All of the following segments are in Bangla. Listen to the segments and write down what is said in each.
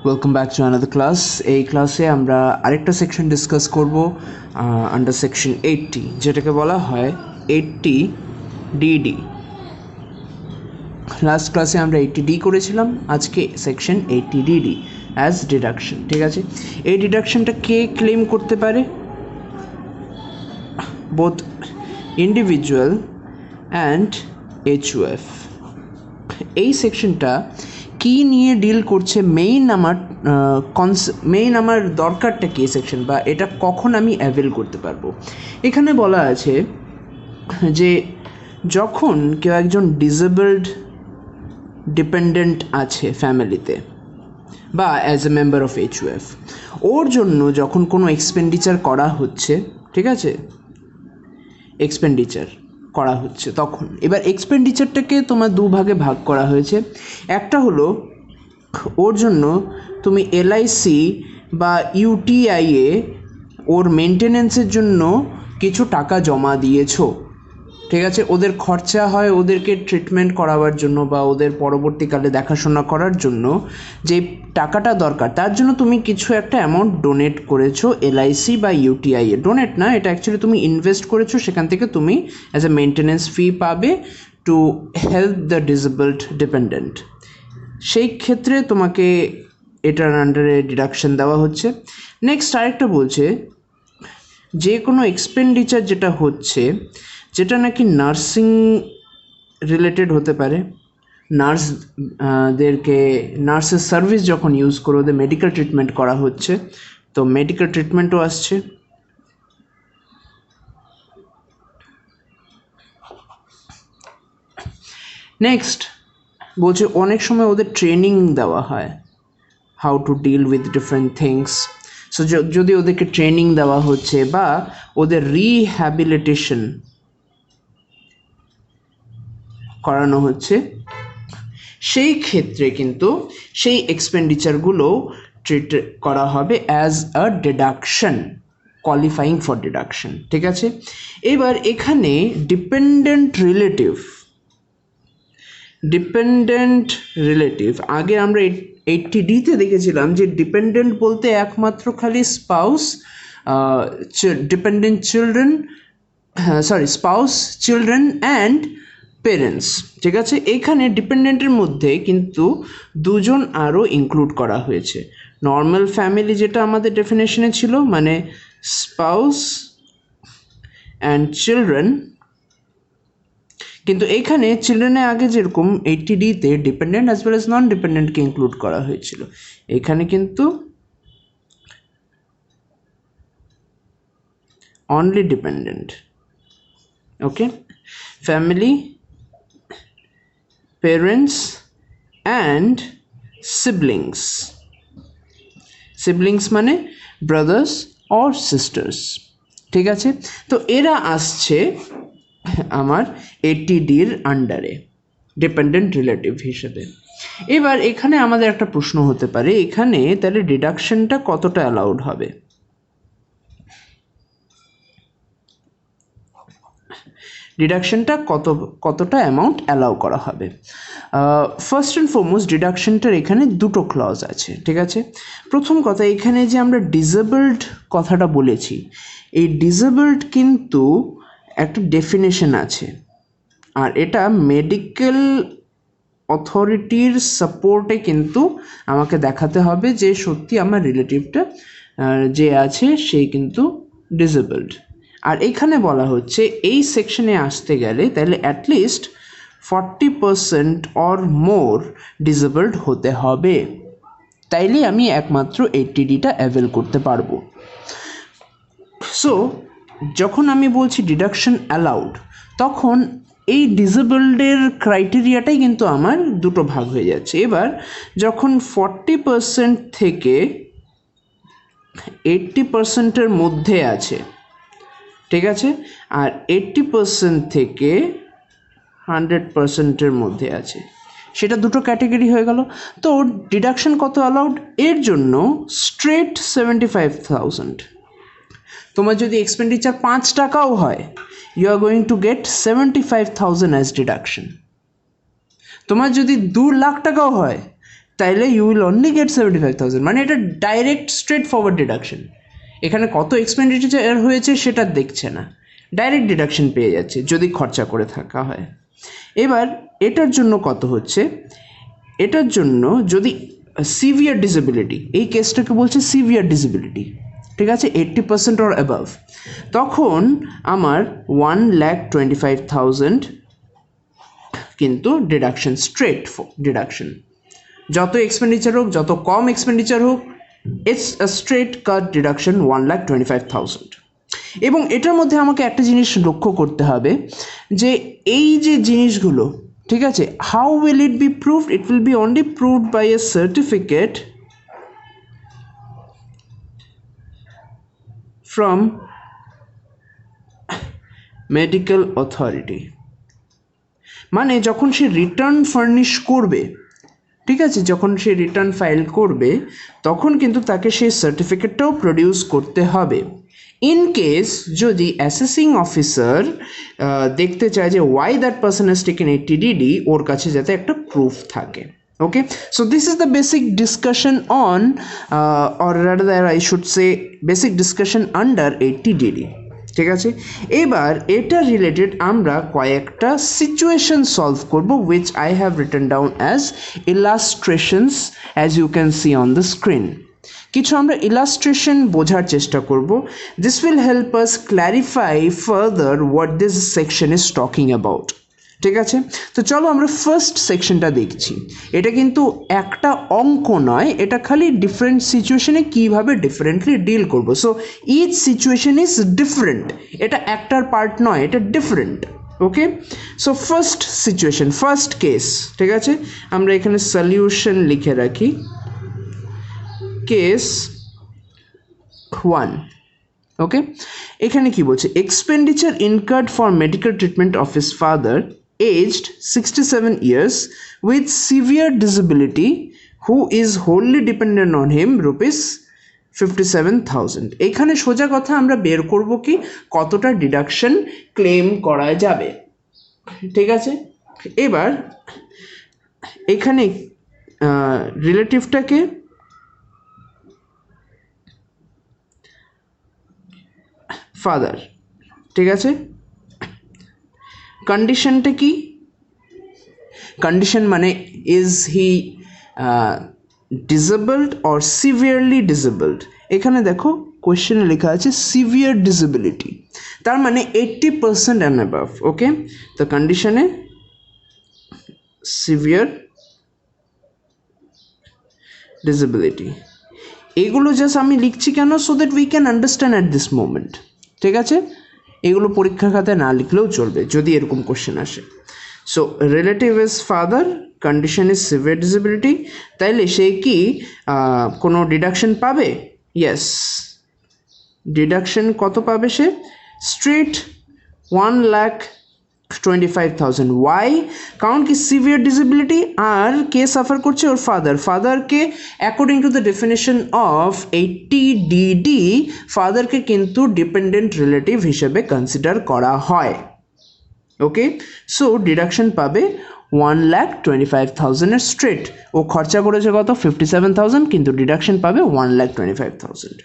Welcome back to another class. এই ক্লাসে আমরা আরেকটা সেকশন ডিসকাস করব আন্ডার সেকশন 80, যেটাকে বলা হয় 80 ডিডি। লাস্ট ক্লাসে আমরা 80 ডি করেছিলাম, আজকে সেকশন 80 ডিডি অ্যাজ ডিডাকশন। ঠিক আছে, এই ডিডাকশনটা কে ক্লেম করতে পারে? Both individual and HUF. এই সেকশনটা কি নিয়ে ডিল করছে, মেইন আমার দরকারটা কি সেকশন, বা এটা কখন আমি অ্যাভেল করতে পারবো? এখানে বলা আছে যে যখন কেউ একজন ডিসেবলড ডিপেন্ডেন্ট আছে ফ্যামিলিতে বা as a member of HUF, ওর জন্য যখন কোনো এক্সপেন্ডিচার করা হচ্ছে, ঠিক আছে, এক্সপেন্ডিচার করা হচ্ছে, তখন এবার এক্সপেন্ডিচারটাকে তোমার দুভাগে ভাগ করা হয়েছে। একটা হলো ওর জন্য তুমি এলআইসি বা ইউটিআইয়ে ওর মেনটেনেন্সের জন্য কিছু টাকা জমা দিয়েছো, ঠিক আছে, ওদের খরচা হয় ওদেরকে ট্রিটমেন্ট করাবার জন্য বা ওদের পরবর্তীকালে দেখাশোনা করার জন্য যে টাকাটা দরকার, তার জন্য তুমি কিছু একটা অ্যামাউন্ট ডোনেট করেছো এলআইসি বা ইউটিআইয়ে। ডোনেট না, এটা অ্যাকচুয়ালি তুমি ইনভেস্ট করেছো, সেখান থেকে তুমি অ্যাজ এ মেনটেনেন্স ফি পাবে to help the disabled dependent. সেই ক্ষেত্রে তোমাকে এটার আন্ডারে ডিডাকশন দেওয়া হচ্ছে। নেক্সট আরেকটা বলছে যে কোনো এক্সপেন্ডিচার যেটা হচ্ছে, যেটা নাকি নার্সিং রিলেটেড হতে পারে, নার্সের সার্ভিস যখন ইউজ করে ওদের মেডিকেল ট্রিটমেন্ট করা হচ্ছে, তো মেডিকেল ট্রিটমেন্টও আসছে। নেক্সট বলছে অনেক সময় ওদের ট্রেনিং দেওয়া হয়, how to deal with different things. So যদি ওদেরকে ট্রেনিং দেওয়া হচ্ছে বা ওদের রিহ্যাবিলিটেশন করানো হচ্ছে, সেই ক্ষেত্রে কিন্তু সেই এক্সপেন্ডিচারগুলো ট্রিট করা হবে as a deduction, qualifying for deduction. ঠিক আছে, এবার এখানে ডিপেন্ডেন্ট রিলেটিভ আগে আমরা 80 ডিতে দেখেছিলাম যে ডিপেন্ডেন্ট বলতে একমাত্র খালি spouse, dependent children, spouse, children and parents. ঠিক আছে, এখানে ডিপেন্ডেন্টের মধ্যে কিন্তু দুজন আরও ইনক্লুড করা হয়েছে। নর্মাল ফ্যামিলি যেটা আমাদের ডেফিনেশনে ছিল, মানে স্পাউস অ্যান্ড চিলড্রেন, কিন্তু এখানে চিলড্রেনের আগে যেরকম 80 ডিতে dependent as well as non ডিপেন্ডেন্টকে ইনক্লুড করা হয়েছিল, এখানে কিন্তু only dependent. Okay, family, parents and siblings মানে brothers or sisters। ঠিক আছে, তো এরা আসছে আমার 80 ডির আন্ডারে ডিপেন্ডেন্ট রিলেটিভ হিসেবে। এবার এখানে আমাদের একটা প্রশ্ন হতে পারে, এখানে তাহলে ডিডাকশনটা কতটা অ্যালাউড হবে? ডিডাকশনটা কতটা অ্যামাউন্ট অ্যালাউ করা হবে? ফার্স্ট অ্যান্ড ফরমোস্ট ডিডাকশনটার এখানে দুটো ক্লজ আছে। ঠিক আছে, প্রথম কথা, এখানে যে আমরা ডিসেবলড কথাটা বলেছি, এই ডিসেবলড কিন্তু একটা ডেফিনেশন আছে, আর এটা মেডিকেল অথরিটির সাপোর্টে কিন্তু আমাকে দেখাতে হবে যে সত্যি আমার রিলেটিভটা যে আছে সেই কিন্তু ডিসেবলড। আর এখানে বলা হচ্ছে এই সেকশনে আসতে গেলে তাহলে অ্যাটলিস্ট 40% অর মোর ডিসেবলড হতে হবে, তাইলে আমি একমাত্র 80 ডিটা অ্যাভেল করতে পারবো। সো যখন আমি বলছি ডিডাকশন অ্যালাউড, তখন এই ডিসেবলডের ক্রাইটেরিয়াটাই কিন্তু আমার দুটো ভাগ হয়ে যাচ্ছে। এবার যখন 40% থেকে 80%-এর মধ্যে আছে, ঠিক আছে, আর 80% থেকে 100%-এর মধ্যে আছে, সেটা দুটো ক্যাটাগরি হয়ে গেল। তো ডিডাকশন কত অ্যালাউড? এর জন্য স্ট্রেট 75,000। তোমার যদি এক্সপেন্ডিচার 5 টাকাও হয়, you are going to get 75,000 as deduction. তোমার যদি 2 লাখ টাকাও হয়, তাইলে ইউ উইল অনলি গেট 75,000, মানে এটা ডাইরেক্ট স্ট্রেট ফরওয়ার্ড ডিডাকশন। এখানে কত এক্সপেন্ডিচার হয়েছে সেটা দেখছে না, ডাইরেক্ট ডিডাকশন পেয়ে যাচ্ছে যদি খরচা করে থাকা হয়। এবার এটার জন্য কত হচ্ছে, এটার জন্য যদি সিভিয়ার ডিসেবিলিটি, এই কেসটাকে বলছে সিভিয়ার ডিসেবিলিটি, ঠিক আছে, 80% অর অ্যাবাভ, তখন আমার 1,25,000 কিন্তু ডিডাকশন, স্ট্রেট ডিডাকশন। যত এক্সপেন্ডিচার হোক, যত কম এক্সপেন্ডিচার হোক, it's a straight cut deduction 1,25,000। এবং এটার মধ্যে আমাকে একটা জিনিস লক্ষ্য করতে হবে যে এই যে জিনিসগুলো, ঠিক আছে, how will it be proved? It will be only proved by a certificate from medical authority. মানে যখন সে রিটার্ন ফার্নিশ করবে, ঠিক আছে, যখন সে রিটার্ন ফাইল করবে তখন কিন্তু তাকে সেই সার্টিফিকেটটাও প্রডিউস করতে হবে। ইন কেস যদি অ্যাসেসিং অফিসার দেখতে চায় যে why that person has taken 80DD, ওর কাছে যাতে একটা প্রুফ থাকে। Okay, so this is the basic discussion on or rather I should say basic discussion under 80DD, ঠিক আছে। এবার এটা রিলেটেড আমরা কয়েকটা সিচুয়েশন সলভ করব, which I have written down as illustrations as you can see on the screen। কিছু আমরা ইলাস্ট্রেশন বোঝার চেষ্টা করব। This will help us clarify further what this section is talking about, ঠিক আছে। তো চলো আমরা ফার্স্ট সেকশনটা দেখছি। এটা কিন্তু একটা অঙ্ক নয়, এটা খালি ডিফারেন্ট সিচুয়েশনে কীভাবে ডিফারেন্টলি ডিল করবো। So each situation is different, এটা একটার পার্ট নয়, এটা different. Okay, so first situation, first case, ঠিক আছে, আমরা এখানে সলিউশন লিখে রাখি। কেস 1, ওকে, এখানে কি বলছে, expenditure incurred for medical treatment of his father aged 67 years with severe disability who is wholly dependent on him, rupees 57,000। এখানে সোজা কথা আমরা বের করব কি কতটা ডিডাকশন ক্লেম করা যাবে, ঠিক আছে। এবার এখানে রিলেটিভটাকে ফাদার, ঠিক আছে। কন্ডিশনটা কি, কন্ডিশন মানে is he disabled or severely disabled. এখানে দেখো কোয়েশ্চেনে লেখা আছে সিভিয়ার ডিসেবিলিটি, তার মানে 80% অ্যান্ড অ্যাবাভ। ওকে, তো কন্ডিশনে সিভিয়ার ডিসেবিলিটি, এগুলো জাস্ট আমি লিখছি কেন, so that we can understand at this moment, ঠিক আছে। এগুলো পরীক্ষার খাতায় না লিখলেও চলবে যদি এরকম কোশ্চেন আসে। So relative is father, condition is severe disability, তাইলে সে কি কোনো ডিডাকশন পাবে? ইয়েস, ডিডাকশন কত পাবে সে? স্ট্রেট 1,25,000। ওয়াই? কারণ কি সিভিয়ার ডিসেবিলিটি, আর কে সাফার করছে? ওর ফাদার। ফাদারকে according to the definition of 80DD ফাদারকে কিন্তু ডিপেন্ডেন্ট রিলেটিভ হিসেবে কনসিডার করা হয়। ওকে, সো ডিডাকশন পাবে 1,25,000 এর স্ট্রেট। ও খরচা করেছে কত? 57,000, কিন্তু ডিডাকশন পাবে 1,25,000।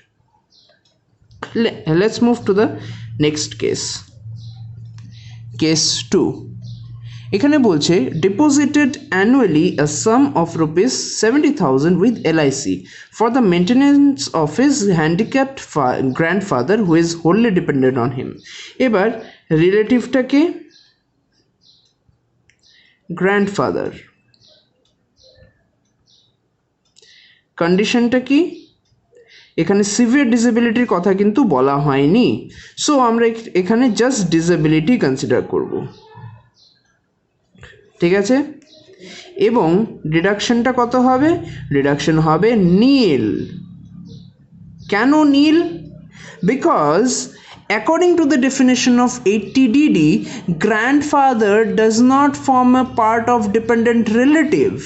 Let's move to the next case, case 2। এখানে বলছে deposited annually a some of rupees 70,000 with LIC for the maintenance of his handicapped grandfather who is wholly dependent on হিম। এবার রিলেটিভটাকে গ্র্যান্ডফাদার, কন্ডিশনটা কি? এখানে সিভিয়ার ডিসেবিলিটির কথা কিন্তু বলা হয়নি, সো আমরা এখানে জাস্ট ডিসেবিলিটি কনসিডার করব, ঠিক আছে। এবং ডিডাকশনটা কত হবে? ডিডাকশন হবে নীল। কেন nil? Because according to the definition of 80DD, grandfather does not form a part of dependent relative,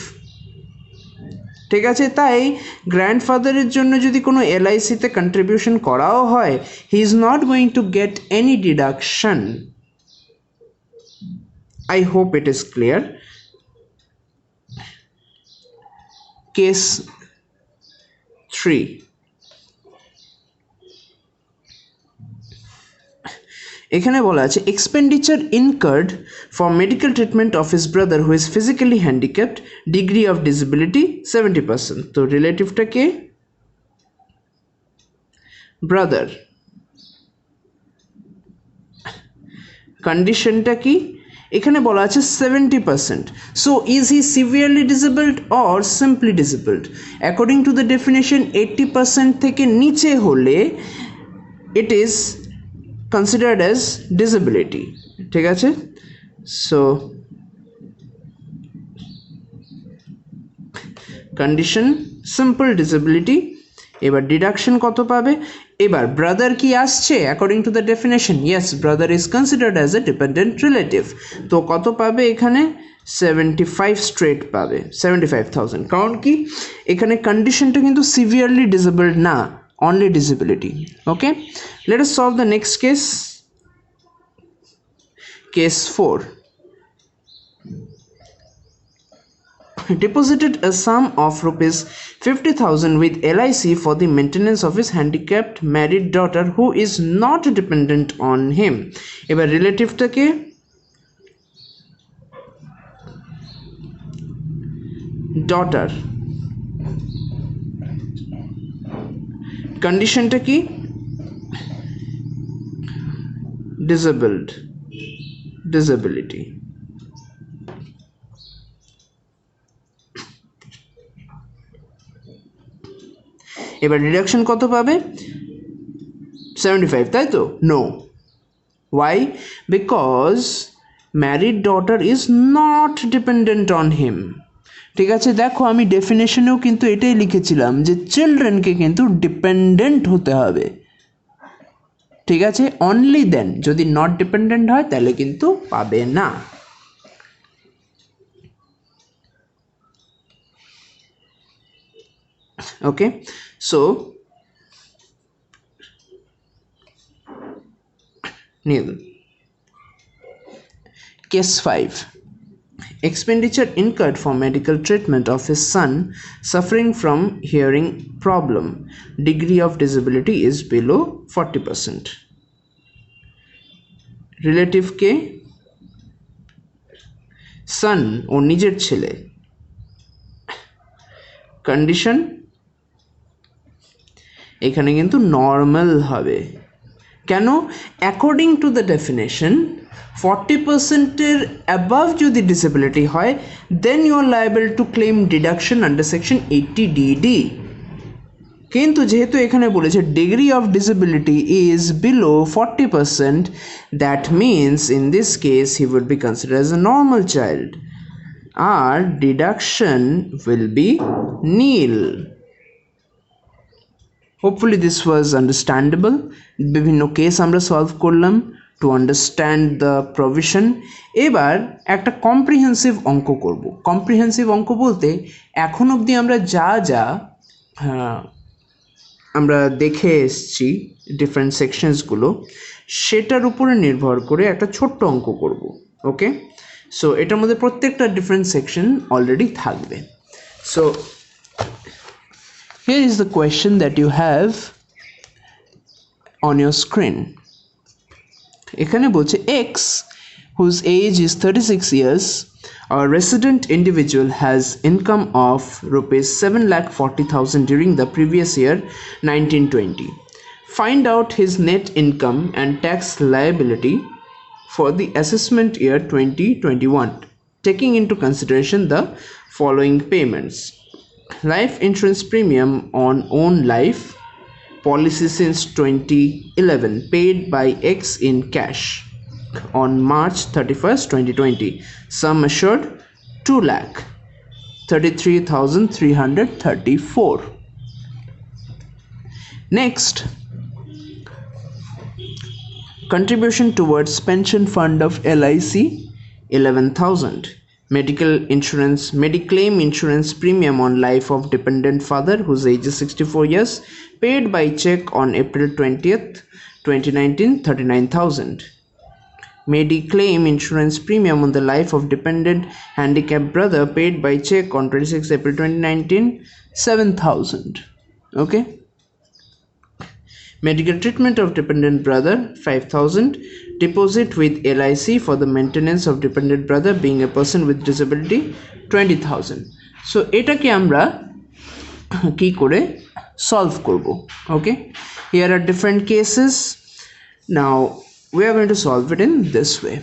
ঠিক আছে। তাই গ্র্যান্ডফাদারের জন্য যদি কোনো LICতে কন্ট্রিবিউশন করাও হয়, he is not going to get any deduction. I hope it is clear. Case 3, এখানে বলা আছে expenditure incurred for medical treatment of his brother who is physically handicapped, degree of disability 70%। তো রিলেটিভটা কে? ব্রাদার। কন্ডিশনটা কি? এখানে বলা আছে 70%। So is he severely disabled or simply disabled? According to the definition 80% থেকে নিচে হলে it is considered as disability, ঠিক আছে? So condition simple disability. এবার ডিডাকশন কত পাবে? এবার ব্রাদার কি আসছে according to the definition? Yes, brother is considered as A dependent relative. তো কত পাবে এখানে? 75 স্ট্রেট পাবে, 75,000। কারণ কি এখানে কন্ডিশনটা কিন্তু সিভিয়ারলি ডিসেবলড না, only disability. Okay, let us solve the next case. Case 4. Deposited a sum of rupees 50,000 with LIC for the maintenance of his handicapped married daughter who is not dependent on him. এবার রিলেটিভটাকে ডটার। কন্ডিশনটা কি? Disabled, disability. এবার ডিডাকশন কত পাবে? 75, তাই তো? No. Why? Because married daughter is not dependent on him. ঠিক আছে, দেখো আমি ডেফিনেশনেও কিন্তু এটাই লিখেছিলাম যে চিলড্রেনকে কিন্তু ডিপেন্ডেন্ট হতে হবে, ঠিক আছে? অনলি দেন, যদি নট ডিপেন্ডেন্ট হয় তাহলে কিন্তু পাবে না। Okay, so case 5. Expenditure incurred for medical treatment of his son suffering from hearing problem. Degree of disability is below 40%. Relative ke son or নিজের ছেলে। Condition এখানে কিন্তু নর্মাল হবে। কেন? According to the definition 40% above যদি ডিসেবিলিটি হয় then you are liable to claim deduction under section 80DD। কিন্তু যেহেতু এখানে বলেছে degree of disability is below 40%, that means in this case he would be considered as a normal child আর deduction will be nil. Hopefully this was understandable. বিভিন্ন কেস আমরা সলভ করলাম টু আন্ডারস্ট্যান্ড দ্য প্রভিশন। এবার একটা কম্প্রিহেন্সিভ অঙ্ক করব। কম্প্রিহেন্সিভ অঙ্ক বলতে এখন অবধি আমরা যা যা আমরা দেখে এসছি ডিফারেন্ট সেকশনসগুলো সেটার উপরে নির্ভর করে একটা ছোট্ট অঙ্ক করব। ওকে, সো এটার মধ্যে প্রত্যেকটা ডিফারেন্ট সেকশন অলরেডি থাকবে। So here is the question that you have on your screen. এখানে বলছে X, whose age is 36 years, a resident individual has income of rupees 7,40,000 during the previous year 1920. Find out his net income and tax liability for the assessment year 2021, taking into consideration the following payments. Life insurance premium on own life policy since 2011 paid by X in cash on March 31st 2020, sum assured 2,33,334. Next, contribution towards pension fund of LIC 11,000. Medical insurance, Mediclaim insurance premium on life of dependent father whose age is 64 years paid by check on April 20th 2019, 39,000. Mediclaim insurance premium on the life of dependent handicapped brother paid by check on 26 April 2019, 7,000. Okay. Medical treatment of dependent brother 5,000. Deposit with LIC for the maintenance of dependent brother being a person with disability 20,000. So এটাকে আমরা কি করে সলভ করব? Okay, here are different cases. Now we are going to solve it in this way.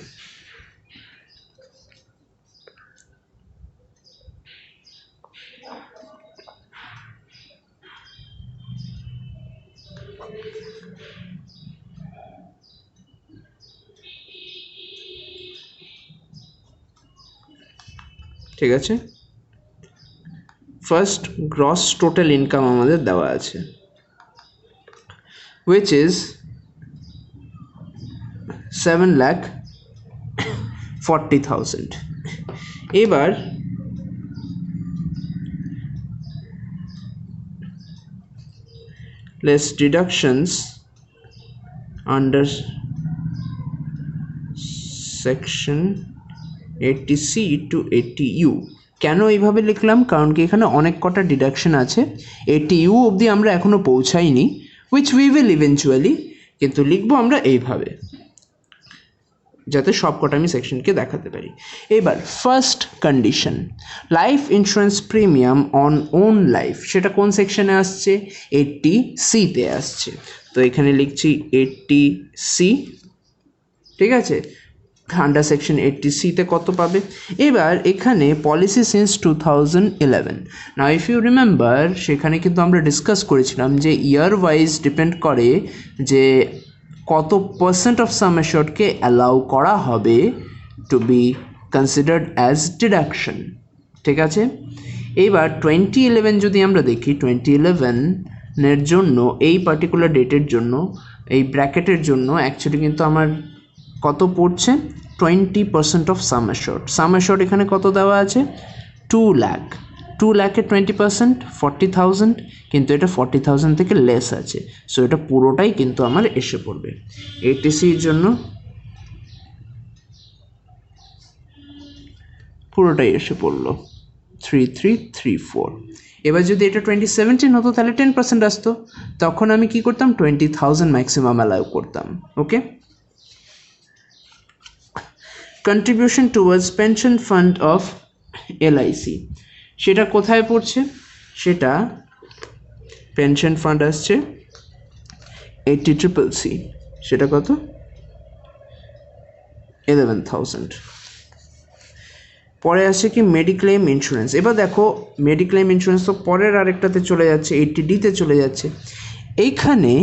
ঠিক আছে, ফার্স্ট গ্রস টোটাল ইনকাম আমাদের দেওয়া আছে, which is 7,40,000. এবার less deductions under section 80C to 80U. কেন এইভাবে লিখলাম? কারণ কি এখানে অনেক কটা ডিডাকশন আছে, 80U অবধি আমরা এখনো পৌঁছাইনি, which we will eventually, কিন্তু লিখবো আমরা এইভাবে যাতে সব কটা আমি সেকশনকে দেখাতে পারি। এবার first condition, life insurance premium on own life, সেটা কোন সেকশনে আসছে? 80C-তে আসছে। তো এখানে লিখছি 80C, ঠিক আছে, আন্ডার সেকশন 80C-তে কত পাবে? এবার এখানে policy since 2011। Now if you remember, সেখানে কিন্তু আমরা ডিসকাস করেছিলাম যে ইয়ার ওয়াইজ ডিপেন্ড করে যে কত পার্সেন্ট অফ সাম অ্যাশোর্ডকে অ্যালাউ করা হবে to be considered as deduction, ঠিক আছে। এইবার 2011 যদি আমরা দেখি, 2011-এর জন্য এই পার্টিকুলার ডেটের জন্য এই ব্র্যাকেটের জন্য অ্যাকচুয়ালি কিন্তু আমার কত পড়ছে? 20% অফ সাম অ্যাশোর্ড। সাম অ্যাশোর্ড এখানে কত দেওয়া আছে? 2 লাখ। 2 লাখের 20% 40,000, কিন্তু এটা 40,000 থেকে লেস আছে, সো এটা পুরোটাই কিন্তু আমার এসে পড়বে। 80C-র জন্য পুরোটাই এসে পড়লো 3334। এবার যদি এটা 2017 হতো তাহলে 10% আসতো, তখন আমি কি করতাম? 20,000 ম্যাক্সিমাম অ্যালাউ করতাম। Okay, contribution towards pension fund of LIC, সেটা কোথায় পড়ছে? সেটা পেনশন ফান্ড আসছে 80CCC, সেটা কত? 11,000। পরে আসছে কি? Mediclaim insurance. এবার দেখো, মেডিক্লেম ইন্স্যুরেন্স তো পরের আরেকটাতে চলে যাচ্ছে, 80D-তে চলে যাচ্ছে। এইখানে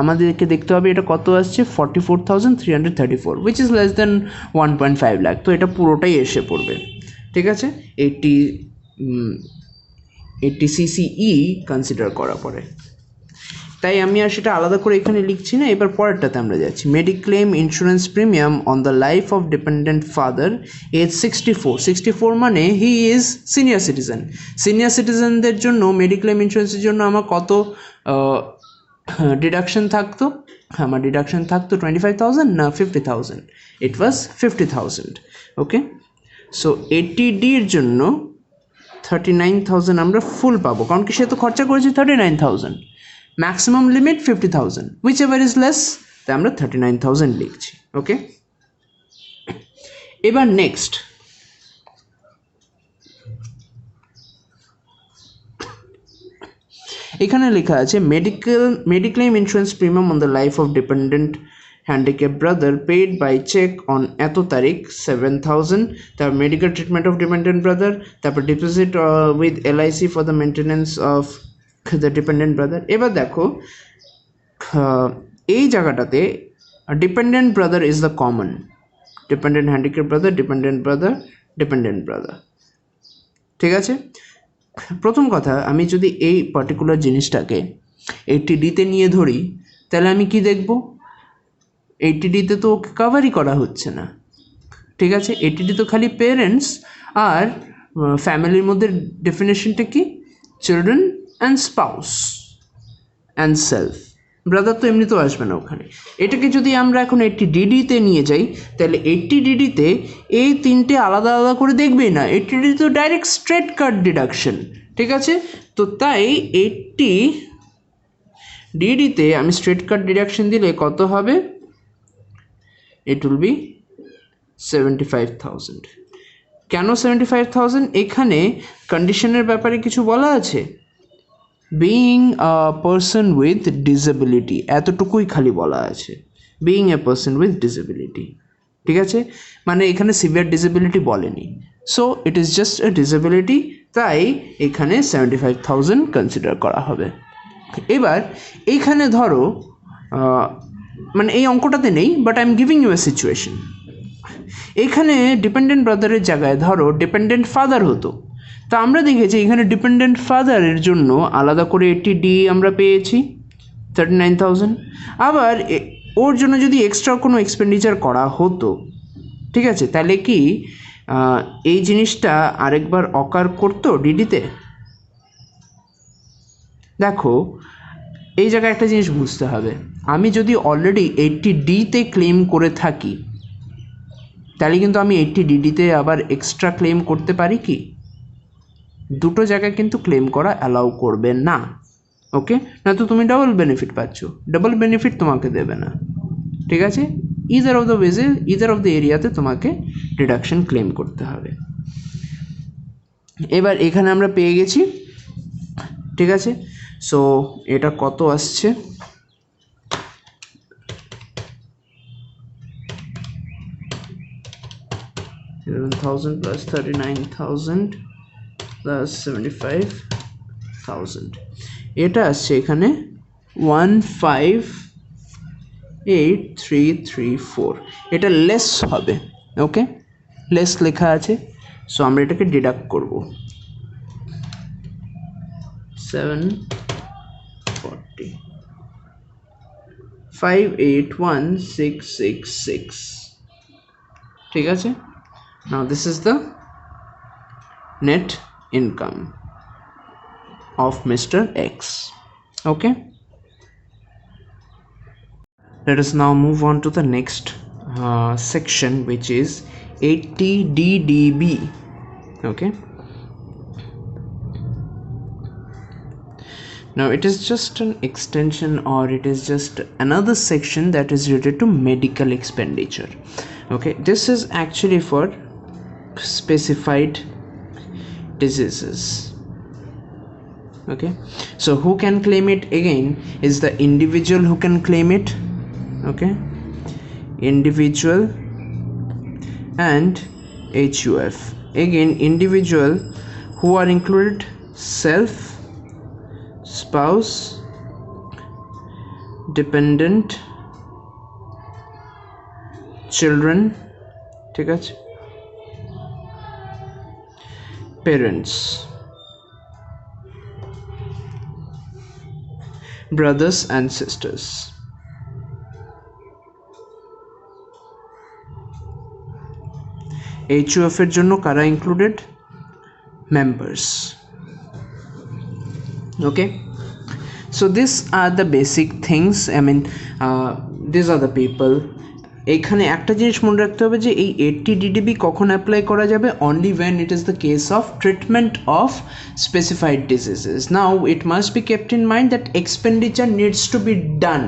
আমাদেরকে দেখতে হবে এটা কত আসছে? 44,334, which is less than 1.5 lakh. তো এটা পুরোটাই এসে পড়বে, ঠিক আছে, 80CCE কনসিডার করার পরে। তাই আমি আর সেটা আলাদা করে এখানে লিখছি না। এবার পরেরটাতে আমরা যাচ্ছি। Mediclaim insurance premium on the life of dependent father age 64। 64 মানে he is senior citizen. Senior সিটিজেনদের জন্য মেডিক্লেম ইন্স্যুরেন্সের জন্য আমার কত ডিডাকশন থাকতো? আমার ডিডাকশন থাকতো 25,000 না 50,000? ইট ওয়াজ 50,000। ওকে, সো 80D-র জন্য 39,000 আমরা ফুল পাবো, কারণ কি সে তো খরচা করেছি 39,000। Maximum limit 50,000, which ever is less, তাই আমরা 39,000 লিখছি। ওকে, এবার নেক্সট এখানে লেখা আছে mediclaim insurance premium on the life of dependent handicap brother paid by cheque on এত তারিখ 7,000। তারপর medical treatment of dependent brother, তারপর deposit with LIC for the maintenance of the dependent brother. এবার দেখো, এই জায়গাটাতে dependent brother is the common, dependent handicap brother, dependent brother, dependent brother, ঠিক আছে। প্রথম কথা, আমি যদি এই পার্টিকুলার জিনিসটাকে 80D-তে নিয়ে ধরি, তাহলে আমি কি দেখব? 80D-তে তো ওকে কভারই করা হচ্ছে না, ঠিক আছে। 80D তো খালি পেরেন্টস আর ফ্যামিলির মধ্যে ডেফিনেশনটা কি? Children and spouse and self, brother তো এমনিতেও আসবে না ওখানে। এটাকে যদি আমরা এখন 80DD-তে নিয়ে যাই, তাহলে 80DD-তে এই তিনটে আলাদা আলাদা করে দেখবেই না, 80DD তো ডাইরেক্ট স্ট্রেট কাট ডিডাকশন, ঠিক আছে? তো তাই 80DD-তে আমি স্ট্রেট কাট ডিডাকশন দিলে কত হবে? ইট উইল বি 75,000। কেন 75,000? এখানে কন্ডিশনের ব্যাপারে কিছু বলা আছে, being a person with disability, এতটুকুই খালি বলা আছে, being a person with disability, ঠিক আছে? মানে এখানে সিভিয়ার ডিসেবিলিটি বলেনি, so it is just a disability, তাই এখানে 75,000 কনসিডার করা হবে। এবার এইখানে ধরো মানে এই অঙ্কটাতে নেই, but I am giving you a situation. এখানে ডিপেন্ডেন্ট ব্রাদারের জায়গায় ধরো ডিপেন্ডেন্ট ফাদার হতো, তা আমরা দেখেছি এখানে ডিপেন্ডেন্ট ফাদারের জন্য আলাদা করে 80D আমরা পেয়েছি 39,000। আবার ওর জন্য যদি এক্সট্রা কোনো এক্সপেন্ডিচার করা হতো, ঠিক আছে, তাহলে কি এই জিনিসটা আরেকবার অকার করতো ডিডিতে? দেখো এই জায়গায় একটা জিনিস বুঝতে হবে, আমি যদি অলরেডি 80D-তে ক্লেম করে থাকি, তাহলে কিন্তু আমি 80DD-তে আবার এক্সট্রা ক্লেম করতে পারি কি? দুটো জায়গায় কিন্তু ক্লেম করা অ্যালাউ করবে না, ওকে? না তো তুমি ডাবল বেনিফিট পাচ্ছ, ডাবল বেনিফিট তোমাকে দেবে না, ঠিক আছে? ইদার অফ দ্য ওয়েজে, ইদার অফ দ্য এরিয়াতে তোমাকে ডিডাকশন ক্লেম করতে হবে। এবার এখানে আমরা পেয়ে গেছি, ঠিক আছে? সো এটা কত আসছে? 11,000 plus 39,000 plus 75,000, এটা আসছে এখানে 158,334। এটা লেস হবে, ওকে? লেস লেখা আছে, সো আমরা এটাকে ডিডাক্ট করব। 740 581,666, ঠিক আছে? Now this is the net income of Mr. X, okay? Let us now move on to the next section, which is 80DDB, okay? Now it is just an extension, or it is just another section that is related to medical expenditure, okay? This is actually for specified diseases, okay? So who can claim it? Again, is the individual who can claim it, okay? Individual and HUF. Again, individual who are included self, spouse, dependent, children, ঠিক আছে, parents, brothers and sisters, HUF এর জন্য কারা included? Members, okay? So these are the basic things, I mean these are the people. এখানে একটা জিনিস মনে রাখতে হবে যে এই 80DDB কখন অ্যাপ্লাই করা যাবে? Only when it is the case of treatment of specified diseases. Now it must be kept in mind that expenditure needs to be done,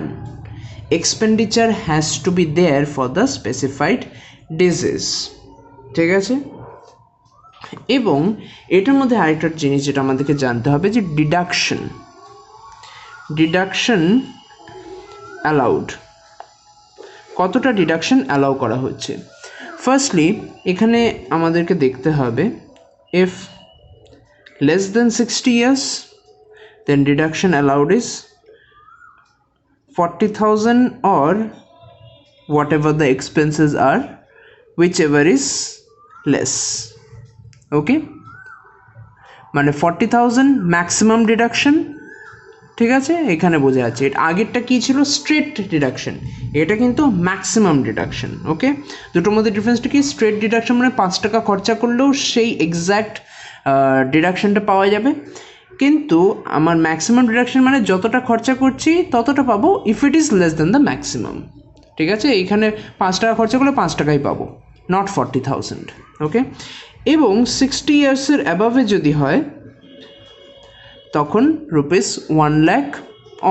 expenditure has to be there for the specified disease, ঠিক আছে? এবং এটার মধ্যে আরেকটা জিনিস যেটা আমাদেরকে জানতে হবে যে ডিডাকশন অ্যালাউড, কতটা ডিডাকশন অ্যালাউ করা হচ্ছে। ফার্স্টলি এখানে আমাদেরকে দেখতে হবে, if less than 60 years then deduction allowed is 40,000 or whatever the expenses are, whichever is less, okay? মানে 40,000 ম্যাক্সিমাম ডিডাকশন, ঠিক আছে? এখানে বোঝা যাচ্ছে এটা আগেরটা কি ছিল? স্ট্রেট ডিডাকশন, এটা কিন্তু ম্যাক্সিমাম ডিডাকশন, ওকে? দুটোর মধ্যে ডিফারেন্সটা কি? স্ট্রেট ডিডাকশন মানে 5 টাকা খরচা করলেও সেই এক্স্যাক্ট ডিডাকশনটা পাওয়া যাবে, কিন্তু আমার ম্যাক্সিমাম ডিডাকশন মানে যতটা খরচা করছি ততটা পাবো if it is less than the maximum, ঠিক আছে। এইখানে 5 টাকা খরচা করলে 5 টাকাই পাবো, নট 40,000, ওকে। এবং 60 ইয়ার্সের অ্যাবাভে যদি হয় তখন ₹1,00,000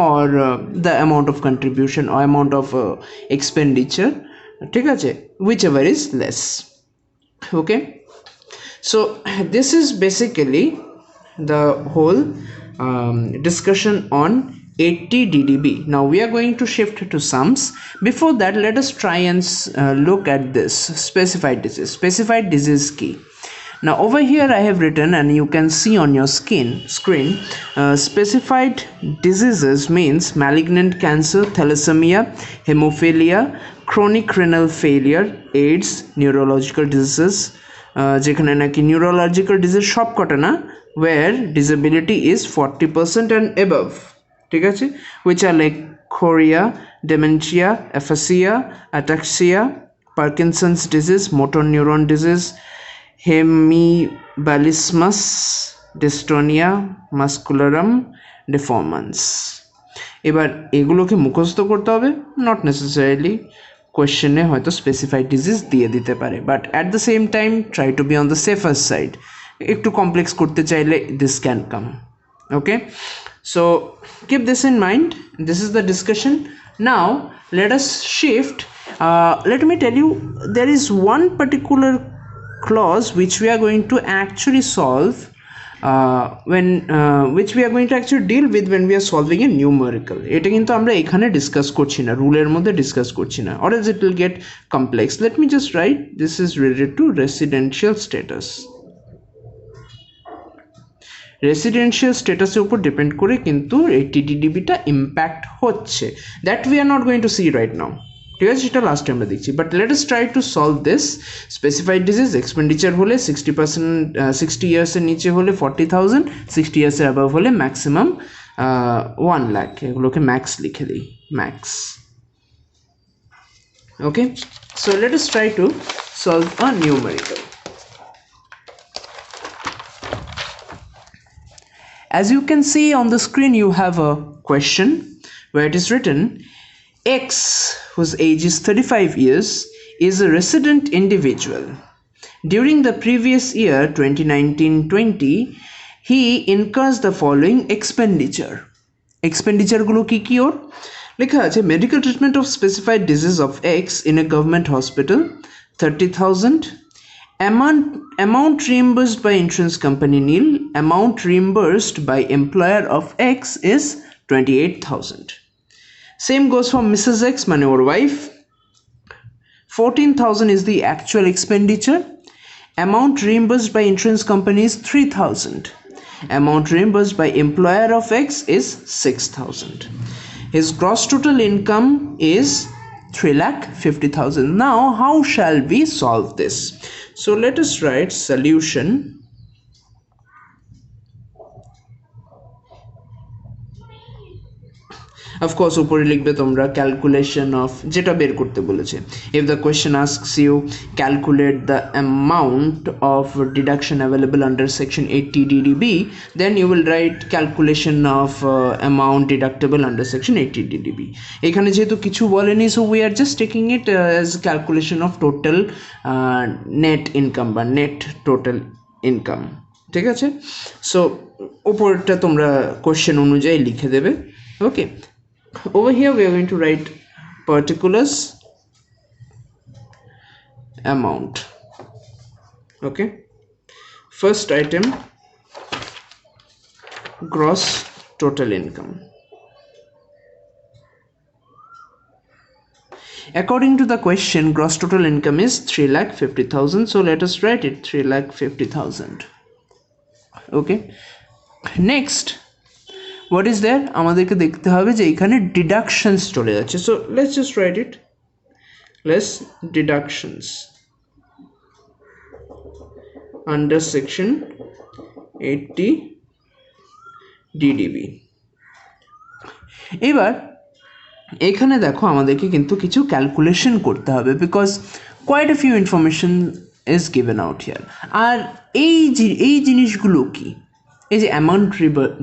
or the amount of contribution or amount of expenditure, ঠিক আছে, whichever is less, okay. So this is basically the whole discussion on 80 DDB. Now we are going to shift to sums. Before that, let us try and look at this specified disease. Specified disease key. Now over here I have written, and you can see on your screen, specified diseases means malignant cancer, thalassemia, hemophilia, chronic renal failure, AIDS, neurological diseases, যেখানে নাকি নিউরোলজিক্যাল ডিজিজ সব কটা না, where disability is 40% and above, ঠিক আছে, which are like chorea, dementia, aphasia, ataxia, Parkinson's disease, motor neuron disease, hemibalismus, dystonia muscularum deformans. এবার এগুলোকে মুখস্থ করতে হবে, নট নেসেসারিলি, কোয়েশ্চেনে হয়তো স্পেসিফাইড ডিজিজ দিয়ে দিতে পারে, but at the same time try to be on the safer side. একটু কমপ্লেক্স করতে চাইলে this can come, okay. So keep this in mind, this is the discussion. Now let us shift, let me tell you, there is one particular clause which we are going to actually solve which we are going to actually deal with when we are solving a numerical. এটা কিন্তু আমরা এখানে ডিসকাস করছি না, রুলের মধ্যে ডিসকাস করছি না, or else it will get complex. Let me just write, this is related to residential status. Residential স্ট্যাটাসের উপর ডিপেন্ড করে কিন্তু এই টিডিডিবিটা ইম্প্যাক্ট হচ্ছে, that we are not going to see right now, ঠিক আছে, সেটা লাস্ট টাইম আমরা দেখছি। But let us try to solve this. Specified disease expenditure হলে 60%, 60 ইয়ার্সের নিচে হলে 40,000, 60 ইয়ার্সের অ্যাবাভ হলে ম্যাক্সিমাম 1,00,000, এগুলোকে ম্যাক্স লিখে দিই, max, okay. So late us try to solve a numerical. As you can see on the screen, you have a question where it is written, X, whose age is 35 years, is a resident individual. During the previous year, 2019-20, he incurs the following expenditure. Expenditure gulo ki ki or? Likha ache medical treatment of specified disease of X in a government hospital, 30,000. Amount reimbursed by insurance company nil. Amount reimbursed by employer of X is 28,000. Same goes for Mrs. X, mane or wife. 14,000 is the actual expenditure. Amount reimbursed by insurance company is 3,000. Amount reimbursed by employer of X is 6,000. His gross total income is 3,50,000. Now how shall we solve this? So let us write solution. Of course উপরে লিখবে তোমরা calculation of যেটা বের করতে বলেছে। If the question asks you calculate the amount of deduction available under section 80 DDB, then you will write calculation of amount deductible under section 80 DDB. এখানে যেহেতু কিছু বলেনি, so we are just taking it as calculation of total net income বা net total income, ঠিক আছে। So উপরটা তোমরা question অনুযায়ী লিখে দেবে, okay. Over here we are going to write particulars amount, okay. First item, gross total income. According to the question, gross total income is 3,50,000, so let us write it 3,50,000, okay. Next, what is there? আমাদেরকে দেখতে হবে যে এখানে deductions চলে যাচ্ছে, so let's just write it, less deductions under section 80 DDB. এবার এখানে দেখো আমাদেরকে কিন্তু কিছু ক্যালকুলেশন করতে হবে, because quite a few information is given out here. আর এই জিনিসগুলো কি, এই যে অ্যামাউন্ট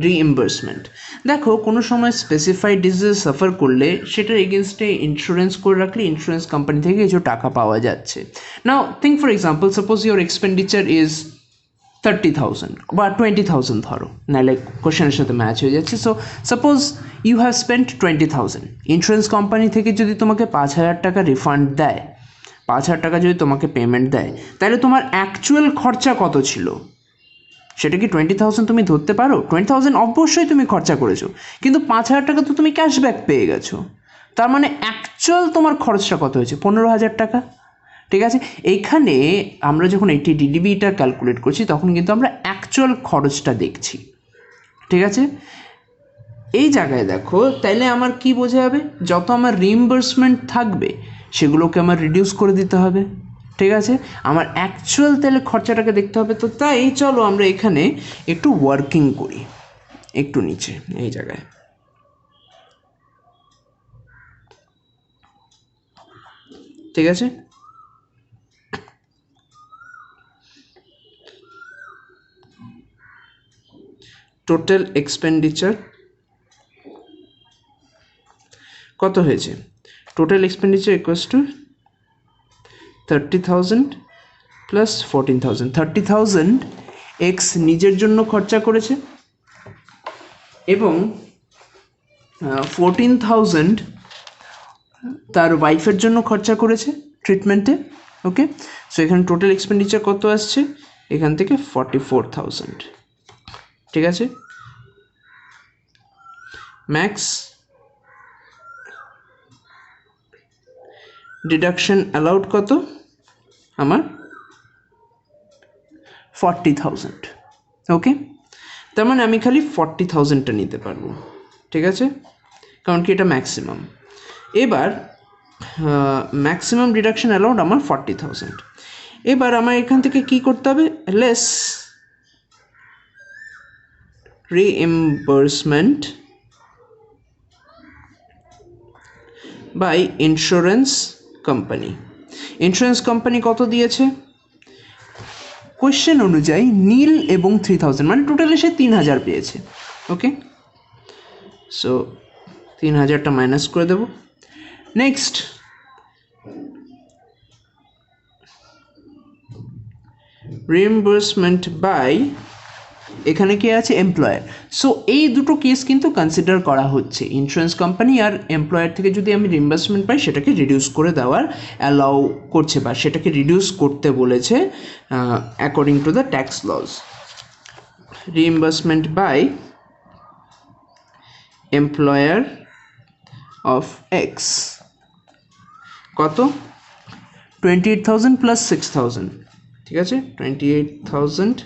রিইম্বার্সমেন্ট, দেখো কোনো সময় স্পেসিফাইড ডিজিজ সাফার করলে সেটার এগেনস্টে ইন্স্যুরেন্স করে রাখলে ইন্স্যুরেন্স কোম্পানি থেকে কিছু টাকা পাওয়া যাচ্ছে। Now think for example, suppose your expenditure is 30,000 বা 20,000 ধরো, নাহলে কোশ্চেনের সাথে ম্যাচ হয়ে যাচ্ছে। So suppose you have spent 20,000, insurance company থেকে যদি তোমাকে 5,000 টাকা রিফান্ড দেয়, 5,000 টাকা যদি তোমাকে পেমেন্ট দেয়, তাহলে তোমার অ্যাকচুয়াল খরচা কত ছিল সেটা কি 20,000 তুমি ধরতে পারো? 20,000 অবশ্যই তুমি খরচা করেছো, কিন্তু 5,000 টাকা তো তুমি ক্যাশব্যাক পেয়ে গেছো। তার মানে অ্যাকচুয়াল তোমার খরচটা কত হয়েছে? 15,000 টাকা। ঠিক আছে, এইখানে আমরা যখন এইটি ডিডিবিটা ক্যালকুলেট করছি তখন কিন্তু আমরা অ্যাকচুয়াল খরচটা দেখছি। ঠিক আছে, এই জায়গায় দেখো, তাইলে আমার কি বোঝা যাবে? যত আমার রিইম্বার্সমেন্ট থাকবে সেগুলোকে আমার রিডিউস করে দিতে হবে। ঠিক আছে, আমার অ্যাকচুয়াল তাহলে খরচাটাকে দেখতে হবে। তো তাই চলো আমরা এখানে একটু ওয়ার্কিং করি, একটু নিচে এই জায়গায়। ঠিক আছে, টোটাল এক্সপেন্ডিচার কত হয়েছে? Total expenditure equals to 30,000 plus 14,000। 30,000 x নিজের জন্য খরচা করেছে এবং 14,000 তার ওয়াইফের জন্য খরচা করেছে ট্রিটমেন্টে। ওকে, সো এখানে টোটাল এক্সপেন্ডিচার কত আসছে? এখান থেকে 44,000। ঠিক আছে, ম্যাক্স ডিডাকশন অ্যালাউড কত আমার? 40,000। ওকে, তার মানে আমি খালি 40,000টা নিতে পারবো। ঠিক আছে, কারণ কি এটা ম্যাক্সিমাম। এবার ম্যাক্সিমাম ডিডাকশন অ্যালাউড আমার 40,000। এবার আমার এখান থেকে কি করতে হবে? Less reimbursement by insurance company. Insurance company কত দিয়েছে? কোয়েশ্চেন অনুযায়ী নীল এবং 3,000, মানে টোটালি সে 3,000 পেয়েছে। ওকে, সো 3,000টা মাইনাস করে দেব। নেক্সট রিইম্বার্সমেন্ট বাই, এখানে কি আছে? এমপ্লয়ার। সো এই দুটো কেস কিন্তু কনসিডার করা হচ্ছে। ইন্স্যুরেন্স কোম্পানি আর এমপ্লয়ার থেকে যদি আমি রিইম্বার্সমেন্ট পাই সেটাকে রিডিউস করে দেওয়ার অ্যালাউ করছে বা সেটাকে রিডিউস করতে বলেছে according to the tax laws. Reimbursement by employer of X কত? 28,000 প্লাস 6,000। ঠিক আছে, 28,000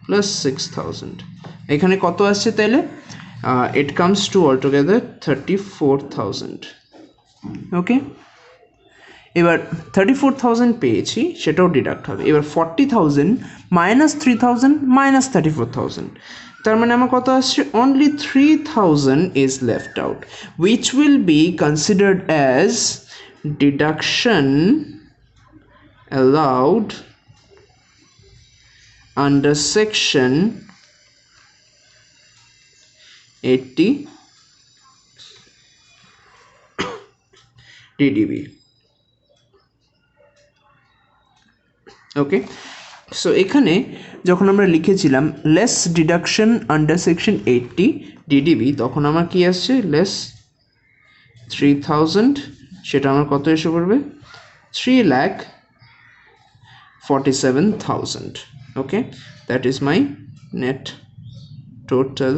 প্লাস 6,000, এখানে কত আসছে তাহলে? It comes to all together 34,000। ওকে, এবার 34,000 পেয়েছি, সেটাও ডিডাক্ট হবে। এবার 40,000 মাইনাস 3,000 মাইনাস 34,000, তার মানে আমার কত আসছে? Only 3,000 is left out, which will be considered as deduction allowed under section 80 DDB. Okay, so এখানে যখন আমরা লিখেছিলাম less deduction under section 80 DDB, তখন আমার কি আসছে? লেস 3,000, সেটা আমার কত এসে পড়বে? 3,47,000. Okay, that is my net total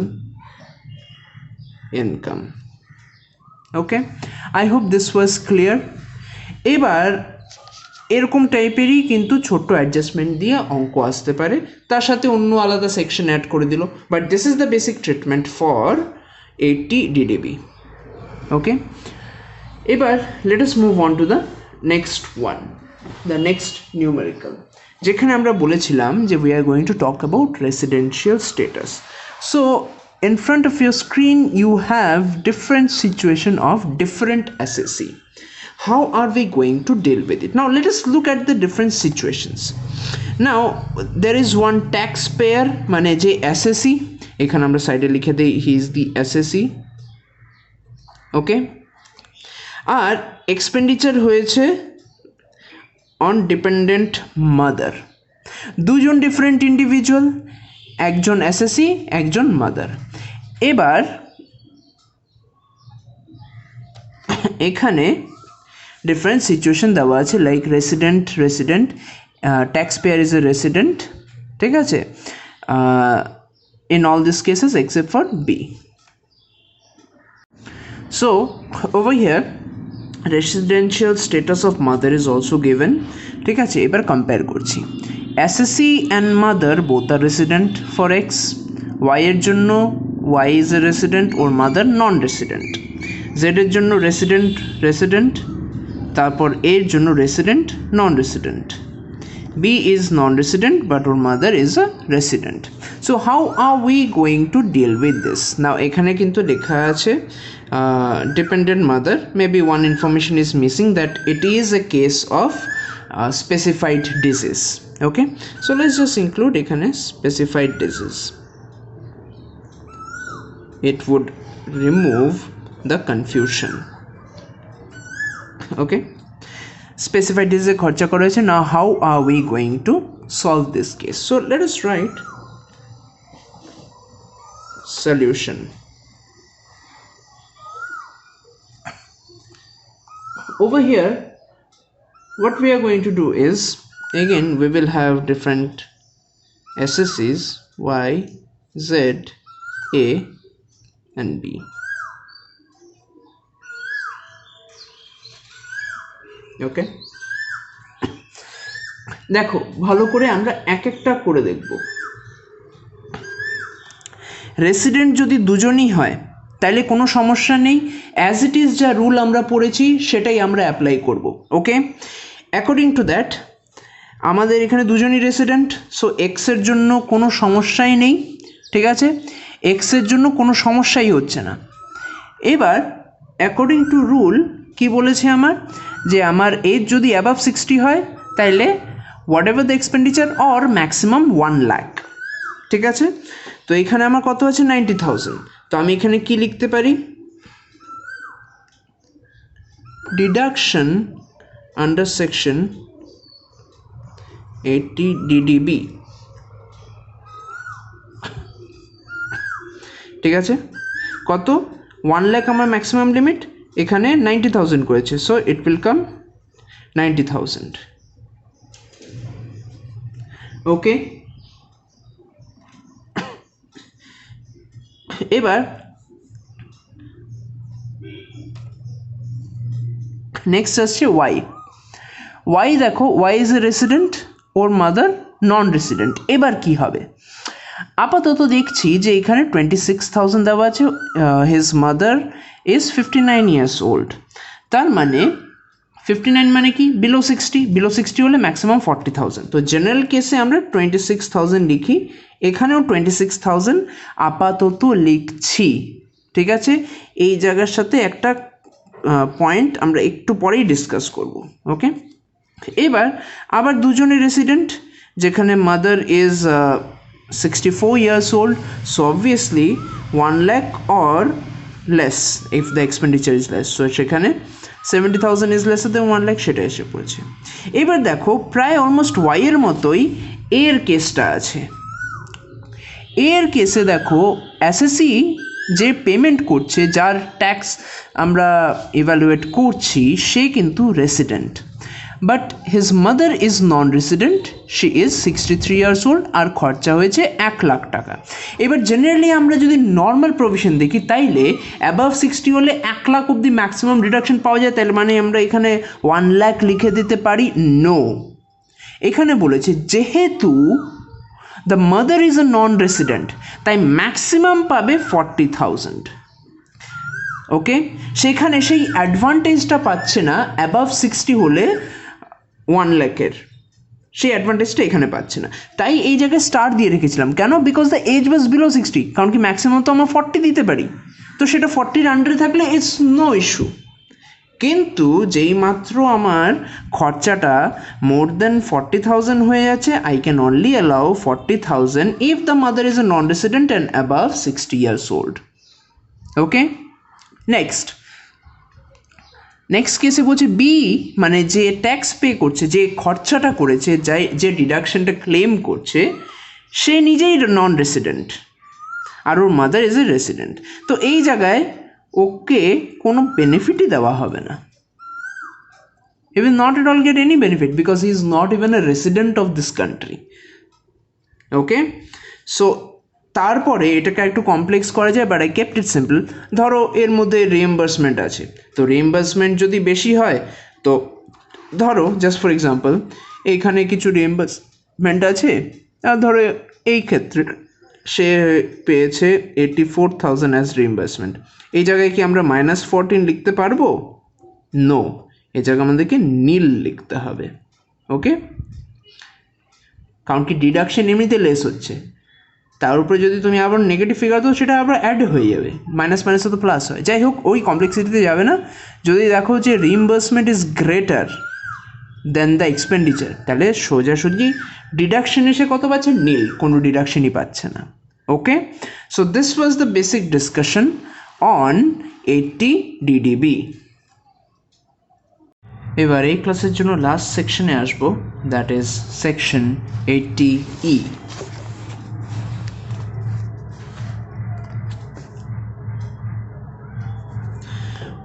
income. Okay, I hope this was clear. এবার এরকম টাইপেরই কিন্তু ছোট্ট অ্যাডজাস্টমেন্ট দিয়ে অঙ্ক আসতে পারে, তার সাথে অন্য আলাদা সেকশন অ্যাড করে দিল, but this is the basic treatment for 80 DDB. ওকে, এবার let us move on to the next one, the next numerical, যেখানে আমরা বলেছিলাম যে we are going to talk about residential status. So in front of your screen you have different situation of different assessee. How are we going to deal with it? Now let us look at the different situations. Now there is one taxpayer, মানে যে assessee, এখানে আমরা সাইডে লিখে দিই he is the SSC. Okay, আর এক্সপেন্ডিচার হয়েছে অন ডিপেন্ডেন্ট মাদার, দুজন ডিফারেন্ট ইন্ডিভিজুয়াল, একজন এসএসসি একজন মাদার। এবার এখানে ডিফারেন্ট সিচুয়েশন দেওয়া আছে, like resident taxpayer is a resident, ঠিক আছে, in all this cases except for B. So over here residential status of mother is also given, ঠিক আছে। এবার কম্পেয়ার করছি, SSC and mother both are resident for X, Y এর জন্য ওয়াই ইজ এ রেসিডেন্ট ওর মাদার নন রেসিডেন্ট, জেডের জন্য রেসিডেন্ট তারপর এর জন্য resident non resident, B is non resident but ওর mother is a resident. So how are we going to deal with this now? এখানে কিন্তু লেখা আছে dependent mother, maybe one information is missing, that it is a case of specified disease. Okay, so let's just include ekhane specified disease, it would remove the confusion. Okay, specified disease khorcha kora hoyeche. Now how are we going to solve this case? So let us write solution. Over here what we are going to do is, again we will have different SSCs Y, Z, A and B. Okay, দেখো ভালো করে আমরা এক একটা করে দেখব। রেসিডেন্ট যদি দুজনই হয় তাহলে কোনো সমস্যা নেই, অ্যাজ ইট ইজ যা রুল আমরা পড়েছি সেটাই আমরা অ্যাপ্লাই করব। ওকে, অ্যাকর্ডিং টু দ্যাট আমাদের এখানে দুজনই রেসিডেন্ট, সো এক্সের জন্য কোনো সমস্যাই নেই, ঠিক আছে, এক্সের জন্য কোনো সমস্যাই হচ্ছে না। এবার অ্যাকর্ডিং টু রুল কি বলেছে আমার, যে আমার এজ যদি অ্যাবাভ 60 হয় তাইলে what ever the expenditure or maximum 1 lakh, ঠিক আছে। তো এখানে আমার কত আছে 90,000, তো আমি এখানে কি লিখতে পারি, ডিডাকশন আন্ডার সেকশন 80 DDB, ঠিক আছে। কত 1 লাখ আমার ম্যাক্সিমাম লিমিট, এখানে 90,000 করেছে, সো ইট উইল কাম 90,000। ওকে, এবার নেক্সট আসছে ওয়াই। ওয়াই দেখো, ওয়াই ইজ এ রেসিডেন্ট ওর মাদার নন রেসিডেন্ট। এবার কি হবে, আপাতত দেখছি যে এখানে 26,000 দেওয়া আছে, his mother is 59 years old, তার মানে 59 মানে কি বিলো 60 হলে ম্যাক্সিমাম 40,000। তো জেনারেল কেসে আমরা 26,000 লিখি, এখানেও 26,000 আপাতত লিখছি, ঠিক আছে। এই জায়গার সাথে একটা পয়েন্ট আমরা একটু পরেই ডিসকাস করব। ওকে, এবার আবার দুজনে রেসিডেন্ট, যেখানে mother is 64 years old, so obviously 1 lakh or less if the expenditure is less, so সেখানে 70,000 is lesser than 1 lakh, সেটা এসে পড়েছে। এবার দেখো প্রায় অলমোস্ট ওয়াই এর মতোই এর কেসটা আছে। এর কেসে দেখো এসএসসি যে পেমেন্ট করছে, যার ট্যাক্স আমরা ইভ্যালুয়েট করছি, সে কিন্তু resident, but his mother is non resident, she is 63 years old, আর খরচা হয়েছে 1 লাখ টাকা। এবার জেনারেলি আমরা যদি নর্মাল প্রভিশন দেখি তাইলে অ্যাবাভ 60 হলে 1 লাখ অব্দি ম্যাক্সিমাম ডিডাকশন পাওয়া যায়, তাহলে মানে আমরা এখানে 1 লাখ লিখে দিতে পারি। নো, এখানে বলেছে যেহেতু the mother is A non resident তাই ম্যাক্সিমাম পাবে 40,000। ওকে, সেখানে সেই অ্যাডভান্টেজটা পাচ্ছে না অ্যাবাভ 60 হলে 1 লাখের, সেই অ্যাডভান্টেজটা এখানে পাচ্ছে না, তাই এই জায়গায় স্টার দিয়ে রেখেছিলাম। কেন? Because the age was below 60, কারণ কি ম্যাক্সিমাম তো আমরা 40 দিতে পারি, তো সেটা 40 আন্ডারে থাকলে ইটস নো ইস্যু। কিন্তু যেই মাত্র আমার খরচাটা মোর দেন 40,000 হয়ে যাচ্ছে, I can only allow 40,000 if the mother is A non resident and above 60 years old. Okay, next কেসে বলছে বি, মানে যে ট্যাক্স পে করছে, যে খরচাটা করেছে, যে ডিডাকশনটা ক্লেম করছে, সে নিজেই নন রেসিডেন্ট আর ওর মাদার ইজ এ রেসিডেন্ট। তো এই জায়গায় ওকে কোনো বেনিফিটই দেওয়া হবে না। He will not at all get any benefit because he is not even a resident of this country. Okay, so তারপরে এটাকে একটু কমপ্লেক্স করা যায়, but I kept it simple. ধরো এর মধ্যে রিএম্বার্সমেন্ট আছে, তো রিএম্বার্সমেন্ট যদি বেশি হয়, তো ধরো জাস্ট ফর এক্সাম্পল এইখানে কিছু রিএম্বার্সমেন্ট আছে, ধরো এই ক্ষেত্রে সে পেয়েছে 84,000 অ্যাজ রিএম্বার্সমেন্ট। এই জায়গায় কি আমরা -14 লিখতে পারবো? নো, এই জায়গায় আমাদেরকে নীল লিখতে হবে। ওকে, কারণ কি ডিডাকশন এমনিতে লেস হচ্ছে, তার উপরে যদি তুমি আবার নেগেটিভ ফিগার দাও সেটা আবার অ্যাড হয়ে যাবে, মাইনাস মাইনাসে তো প্লাস হয়। যাই হোক, ওই কমপ্লেক্সিটিতে যাবে না। যদি দেখো যে reimbursement is greater than the expenditure, তাহলে সোজাসুজি ডিডাকশন এসে কত পাচ্ছে? নীল, কোনো ডিডাকশনই পাচ্ছে না। Okay, so this was the basic discussion on 80 DDB। এবার এই ক্লাসের জন্য লাস্ট সেকশনে আসবো, that is section 80E।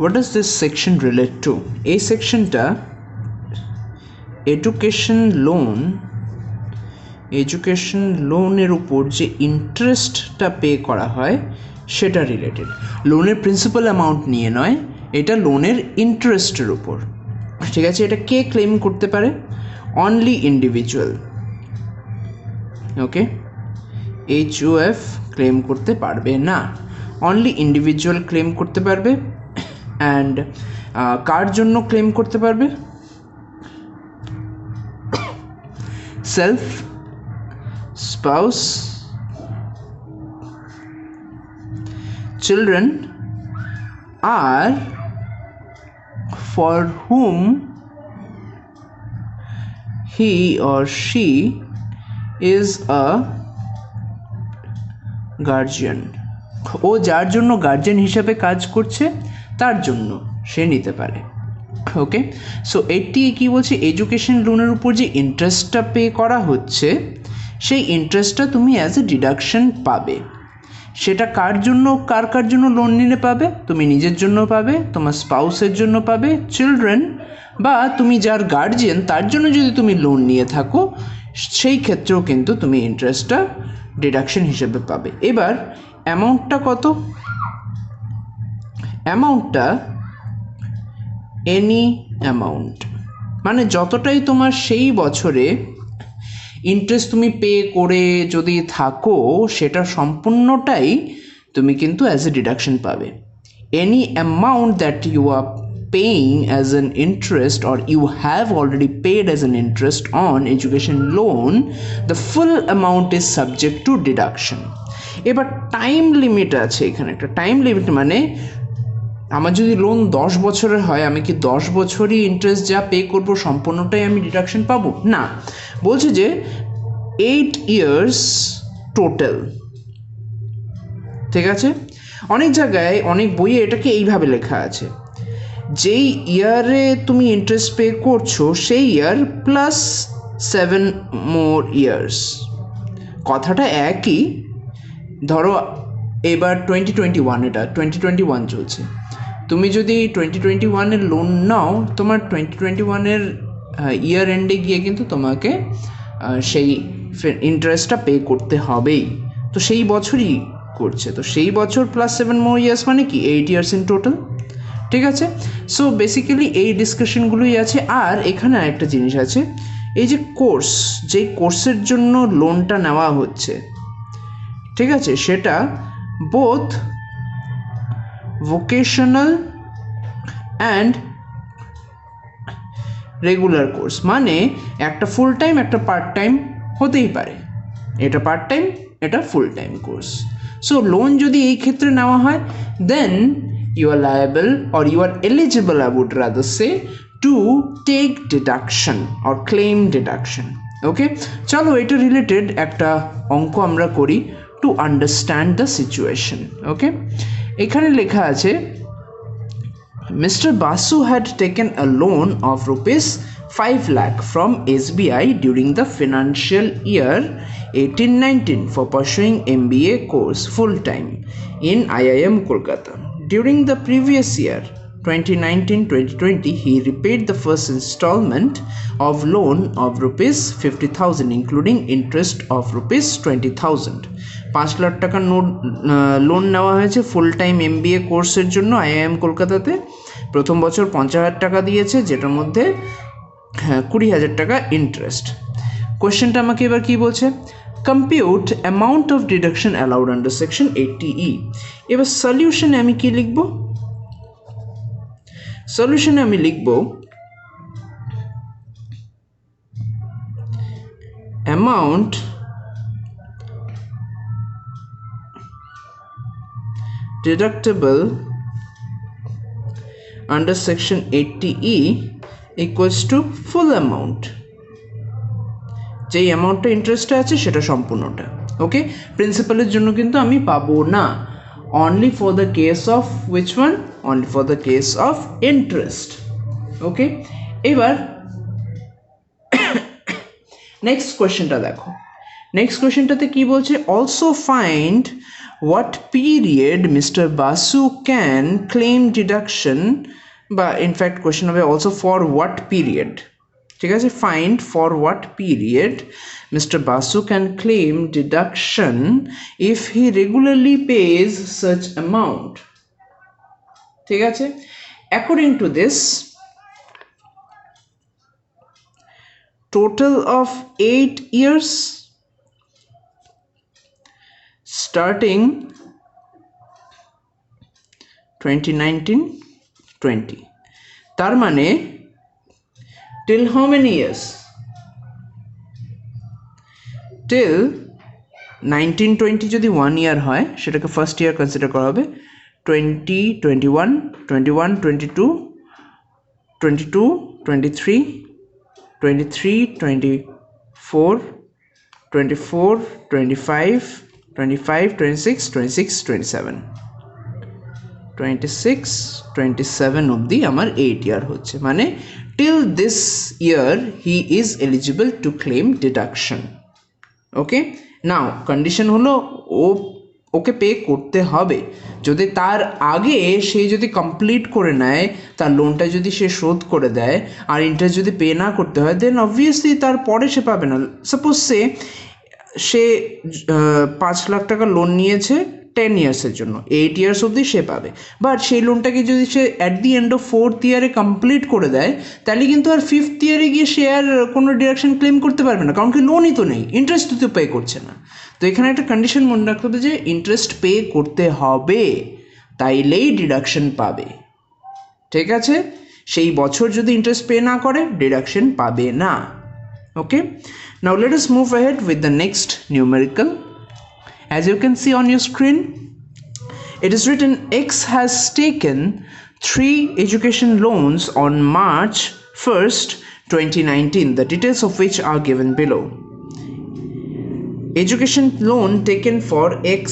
What does this section relate to? এই সেকশনটা এডুকেশন লোনের উপর যে ইন্টারেস্টটা পে করা হয় সেটা রিলেটেড। লোনের প্রিন্সিপাল অ্যামাউন্ট নিয়ে নয়, এটা লোনের ইন্টারেস্টের উপর। ঠিক আছে, এটা কে ক্লেম করতে পারে? Only individual. Okay, HUF claim করতে পারবে না, অনলি ইন্ডিভিজুয়াল ক্লেম করতে পারবে। অ্যান্ড কার জন্য ক্লেম করতে পারবে? সেলফ, স্পাউস, চিলড্রেন, আর for whom he or she is a guardian. ও যার জন্য গার্জিয়ান হিসাবে কাজ করছে তার জন্য সে নিতে পারে। ওকে, সো এটি কি বলছে? এডুকেশন লোনের উপর যে ইন্টারেস্টটা পে করা হচ্ছে সেই ইন্টারেস্টটা তুমি অ্যাজ এ ডিডাকশন পাবে। সেটা কার জন্য লোন নিলে পাবে? তুমি নিজের জন্য পাবে, তোমার স্পাউসের জন্য পাবে, চিলড্রেন, বা তুমি যার গার্জিয়ান তার জন্য যদি তুমি লোন নিয়ে থাকো সেই ক্ষেত্রেও কিন্তু তুমি ইন্টারেস্টটা ডিডাকশন হিসেবে পাবে। এবার অ্যামাউন্টটা কত? অ্যামাউন্টটা এনি অ্যামাউন্ট, মানে যতটাই তোমার সেই বছরে ইন্টারেস্ট তুমি পে করে যদি থাকো সেটা সম্পূর্ণটাই তুমি কিন্তু অ্যাজ এ ডিডাকশন পাবে। Any amount that you are paying as an interest or you have already paid as an interest on education loan, the full amount is subject to deduction. এবার টাইম লিমিট আছে এখানে, একটা টাইম লিমিট, মানে আমার যদি লোন 10 বছরের হয়, আমি কি 10 বছরই ইন্টারেস্ট যা পে করবো সম্পূর্ণটাই আমি ডিডাকশন পাবো? না, বলছে যে 8 years টোটাল। ঠিক আছে, অনেক জায়গায় অনেক বইয়ে এটাকে এইভাবে লেখা আছে, যেই ইয়ারে তুমি ইন্টারেস্ট পে করছো সেই ইয়ার প্লাস 7 more years। কথাটা একই। ধরো এবার 2021, এটা 2021 চলছে, তুমি যদি 2021-এর লোন নাও, তোমার 2021-এর ইয়ার এন্ডে গিয়ে কিন্তু তোমাকে সেই ইন্টারেস্টটা পে করতে হবেই। তো সেই বছরই করছে, তো সেই বছর প্লাস 7 more years মানে কি 8 years ইন টোটাল। ঠিক আছে, সো বেসিক্যালি এই ডিসকাশনগুলোই আছে। আর এখানে আরেকটা জিনিস আছে, এই যে কোর্স, যেই কোর্সের জন্য লোনটা নেওয়া হচ্ছে, ঠিক আছে, সেটা both vocational and regular course, মানে একটা ফুল টাইম একটা পার্ট টাইম হতেই পারে, এটা পার্ট টাইম এটা full time course. So loan যদি এই ক্ষেত্রে নেওয়া হয়, দেন you are liable or you are eligible, I would rather say, to take deduction or claim deduction. Okay, চলো এটা রিলেটেড একটা অঙ্ক আমরা করি to understand the situation. Okay, এখানে লেখা আছে Mr. Basu had taken a loan of rupees 5 lakh from SBI during the financial year 18-19 for pursuing MBA course full-time in IIM Kolkata. During the previous year 2019-2020, he repaid the first installment of loan of rupees 50,000 including interest of rupees 20,000. 5 lakh টাকা লোন নেওয়া হয়েছে ফুল টাইম এমবিএ কোর্সের জন্য আইআইএম কলকাতাতে। প্রথম বছর 50,000 টাকা দিয়েছে, যেটার মধ্যে 20,000 টাকা ইন্টারেস্ট। কোয়েশ্চেনটা আমাকে এবার কি বলছে, compute amount of deduction allowed under section 80E। এবার সলিউশনে আমি কি লিখব, সলিউশনে আমি লিখব amount deductible under section 80E equals to full amount, যেই অ্যামাউন্টটা ইন্টারেস্টে আছে সেটা সম্পূর্ণটা। ওকে, প্রিন্সিপালের জন্য কিন্তু আমি পাবো না, only for the case of which one, only for the case of interest. ওকে, এবার নেক্সট কোয়েশ্চেনটা দেখো, নেক্সট কোয়েশ্চেনটাতে কি বলছে, also find what period Mr. Basu can claim deduction, but in fact question হবে also for what period, ঠিক আছে, find for what period Mr. Basu can claim deduction if he regularly pays such amount, ঠিক আছে। according to this, total of 8 years starting 2019-20, তার মানে till how many years, till 19-20 যদি 1 year হয় সেটাকে ফার্স্ট ইয়ার কনসিডার করা হবে, 20-21, 21-22, 22-23, 23-24, 24-25, 25-26, 26-27, 26-27 অবধি আমার 8 ইয়ার হচ্ছে, মানে till this year he is eligible to claim deduction. Okay, now condition হলো ওকে পে করতে হবে, যদি তার আগে সে যদি কমপ্লিট করে নেয়, তার লোনটা যদি সে শোধ করে দেয় আর ইন্টারেস্ট যদি পে না করতে হয়, দেন অবভিয়াসলি তার পরে সে পাবে না। সাপোজ সে 5 লাখ টাকা লোন নিয়েছে 10 ইয়ার্সের জন্য, 8 ইয়ার্স অবধি সে পাবে, বাট সেই লোনটাকে যদি সে at the end of 4th ইয়ারে কমপ্লিট করে দেয়, তাহলে কিন্তু আর 5th ইয়ারে গিয়ে সে আর কোনো ডিডাকশন ক্লেম করতে পারবে না, কারণ কি লোনই তো নেই, ইন্টারেস্ট তো পে করছে না। তো এখানে একটা কন্ডিশন মনে রাখতে হবে যে ইন্টারেস্ট পে করতে হবে, তাইলেই ডিডাকশন পাবে, ঠিক আছে। সেই বছর যদি ইন্টারেস্ট পে না করে ডিডাকশন পাবে না। ওকে, now let us move ahead with the next numerical. As you can see on your screen, it is written X has taken 3 education loans on March 1st, 2019, the details of which are given below. Education loan taken for X,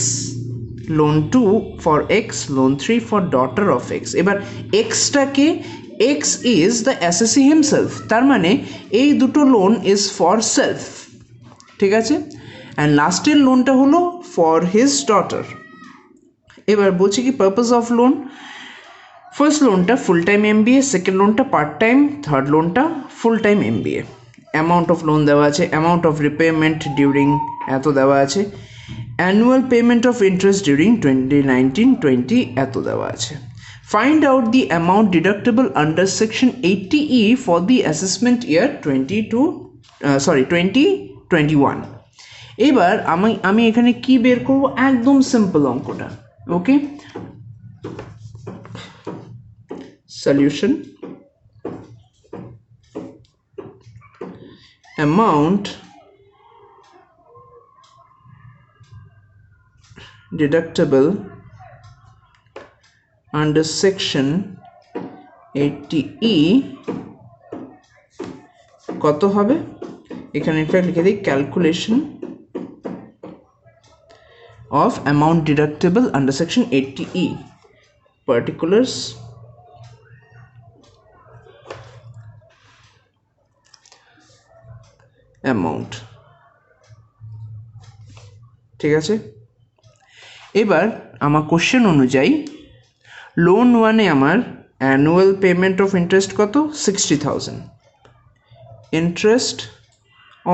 loan 2 for X, loan 3 for daughter of X. এবার X টাকে, X is the assessee himself, তার মানে এই দুটো লোন is for self, ঠিক আছে, and লাস্টের লোনটা হলো for his daughter. এবার বলছি কি পারপাস অফ লোন, ফার্স্ট লোনটা ফুল টাইম এমবিএ, সেকেন্ড লোনটা পার্ট টাইম, থার্ড লোনটা full time MBA. Amount of loan দেওয়া আছে, অ্যামাউন্ট অফ রিপেমেন্ট ডিউরিং এত দেওয়া আছে, annual payment of interest during 2019-20 এত দেওয়া আছে। Find out the amount deductible under section 80E for the assessment year 2021. এবার আমি এখানে কি বের করব, একদম সিম্পল অঙ্কটা। Okay, solution, amount deductible under section 80E কত হবে এখানে ইনফ্যাক্ট লিখে দিই calculation of amount deductible under section 80E particulars amount ঠিক আছে এবার আমার কোশ্চেন অনুযায়ী লোন 1 এ আমার অ্যানুয়াল পেমেন্ট অফ ইন্টারেস্ট কত 60,000 interest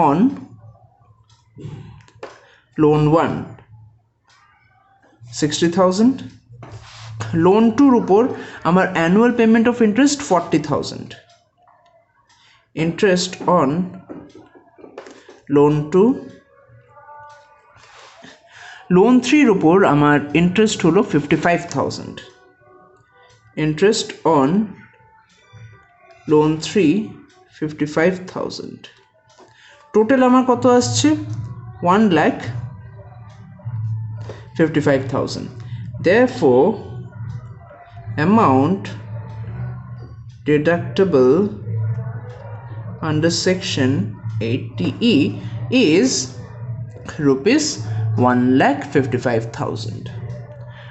on loan 1 60,000 loan 2 এর উপর আমার annual payment of interest 40,000 interest on loan 2 loan 3 এর উপর আমার interest হলো 55,000 interest on loan 3 55,000 টোটাল আমার কত আসছে 1,55,000 therefore amount deductible under section 80E is rupees 1,55,000.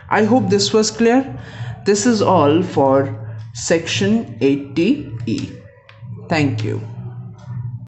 I hope this was clear. This is all for section 80E. Thank you.